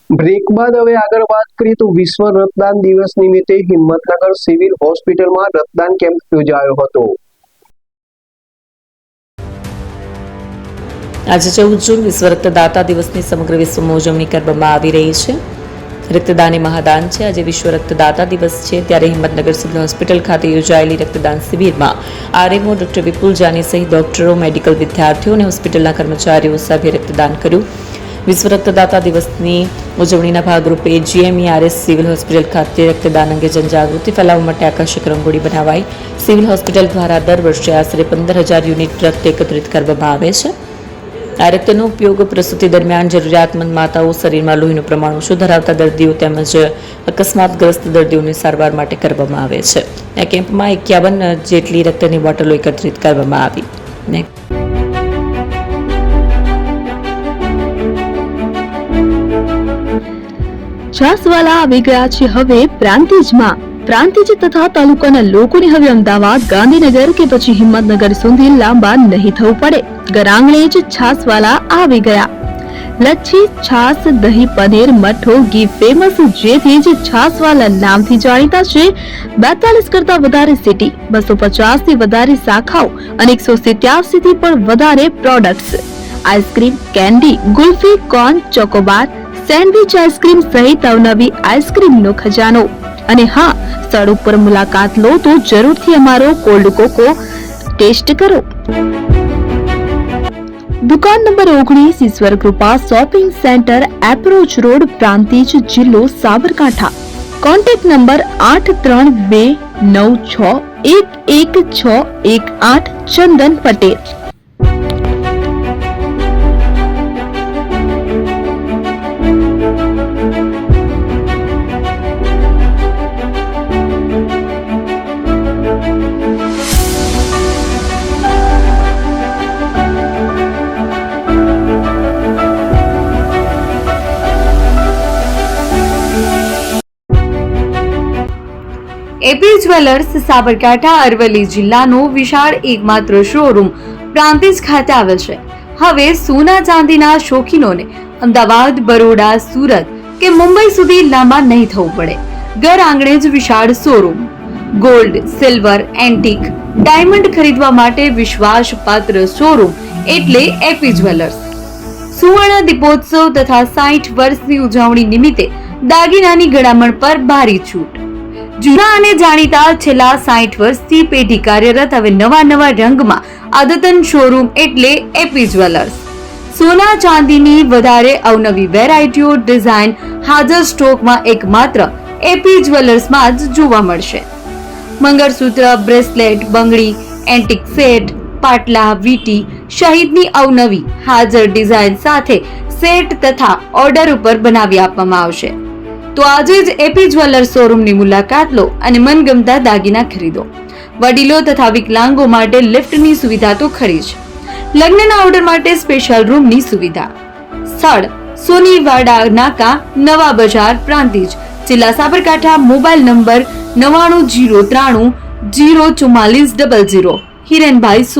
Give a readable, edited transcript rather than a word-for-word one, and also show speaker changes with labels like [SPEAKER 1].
[SPEAKER 1] Break બાદ હવે આગળ વાત કરીએ તો વિશ્વ રક્તદાન દિવસ નિમિત્તે હિંમતનગર સિવિલ હોસ્પિટલમાં રક્તદાન કેમ્પ યોજાયો હતો।
[SPEAKER 2] આજે 14 જૂન વિશ્વ રક્તદાતા દિવસની સમગ્ર વિશ્વમાં ઉજવણી કરવામાં આવી રહી છે। રક્તદાન એ મહાદાન છે। આજે વિશ્વ રક્તદાતા દિવસ છે, ત્યારે હિંમતનગર સિવિલ હોસ્પિટલ ખાતે યોજાયેલી રક્તદાન શિબિરમાં આરએમઓ ડોક્ટર વિપુલ જાની સહિત ડોક્ટરો, મેડિકલ વિદ્યાર્થીઓ અને હોસ્પિટલના કર્મચારીઓ સભ્યે રક્તદાન કર્યું। વિશ્વ રક્તદાતા દિવસની ઉજવણીના ભાગરૂપે GMERS સિવિલ હોસ્પિટલ ખાતે રક્તદાન અંગે જનજાગૃતિ ફેલાવવા માટે આકર્ષક રંગોળી બનાવાઈ। સિવિલ હોસ્પિટલ દ્વારા દર વર્ષે આશરે 15,000 યુનિટ રક્ત એકત્રિત કરવામાં આવે છે। આ રક્તનો ઉપયોગ પ્રસૂતિ દરમિયાન જરૂરિયાતમંદ માતાઓ, શરીરમાં લોહીનું પ્રમાણ ઓછું ધરાવતા દર્દીઓ તેમજ અકસ્માતગ્રસ્ત દર્દીઓની સારવાર માટે કરવામાં આવે છે। આ કેમ્પમાં 51 જેટલી રક્તની બોટલો એકત્રિત કરવામાં આવી।
[SPEAKER 3] છાસવાલા આવી ગયા છે હવે પ્રાંતિજમાં। પ્રાંતિજ તથા તાલુકાના લોકોને હવે અમદાવાદ, ગાંધીનગર કે પછી હિંમતનગર સુધી લાંબા નહીં થવું પડે। ઘર આંગણે જ છાસવાલા આવી ગયા। લચ્છી, છાસ, દહીં, પનીર, મઠ્ઠો, ઘી ફેમસ, જેથી જ છાસવાલા નામથી જાણીતા છે। 42 કરતા વધારે સિટી, 250 થી વધારે શાખાઓ અને 187 થી પણ વધારે products. Ice cream, candy, kulfi, corn, Chocobar, sandwich ice cream સહિત અવનવી આઈસ્ક્રીમનો ખજાનો। અને હા, સ્થળ ઉપર મુલાકાત લો તો જરૂરથી અમારો કોલ્ડ કોકો ટેસ્ટ કરો। દુકાન number 19, Ishwar Krupa shopping centre, approach road, Prantij, જિલ્લો Sabarkantha. Contact number 8326116618 Chandan Patel.
[SPEAKER 4] AP jewellers Sabarkantha Aravalli જિલ્લાનો વિશાળ એકમાત્ર શોરૂમ પ્રાંતિજ ખાતે આવેલ છે। હવે સોના ચાંદીના શોખીનોને અમદાવાદ, બરોડા, સુરત કે મુંબઈ સુધી લાંબા નહીં થવું પડે। ઘર આંગણે જ વિશાળ showroom. Gold, silver, antique, diamond ખરીદવા માટે વિશ્વાસપાત્ર શોરૂમ એટલે એપી જ્વેલર્સ। સુવર્ણ દીપોત્સવ તથા 60 વર્ષની ઉજવણી નિમિત્તે દાગીનાની ગળામણ પર ભારી છૂટ। જૂના અને જાણીતા છેલ્લા 60 વર્ષથી પેઢી કાર્યરત હવે નવા રંગમાં અદ્યતન શોરૂમ એટલે એપી જ્વેલર્સ। સોના ચાંદીની વધારે અવનવી વેરાયટીઓ, ડિઝાઇન હાજર સ્ટોકમાં એકમાત્ર એપી જ્વેલર્સમાં જ જોવા મળશે। મંગળસૂત્ર, બ્રેસલેટ, બંગડી, એન્ટિક સેટ, પાટલા, વીટી સહિતની અવનવી હાજર ડિઝાઇન સાથે સેટ તથા ઓર્ડર ઉપર બનાવી આપવામાં આવશે। તો આજે જ એપી જ્વેલર્સ શોરૂમની મુલાકાત લો અને મનગમતા દાગીના ખરીદો। વડીલો તથા વિકલાંગો માટે લિફ્ટની સુવિધા તો ખરી જ, લગ્નના ઓર્ડર માટે સ્પેશિયલ રૂમની સુવિધા। સ્થળ સોનીવાડા નાકા, નવા બજાર, પ્રાંતિજ, જિલ્લા સાબરકાંઠા। Mobile number 9903004400। હિરેનભાઈ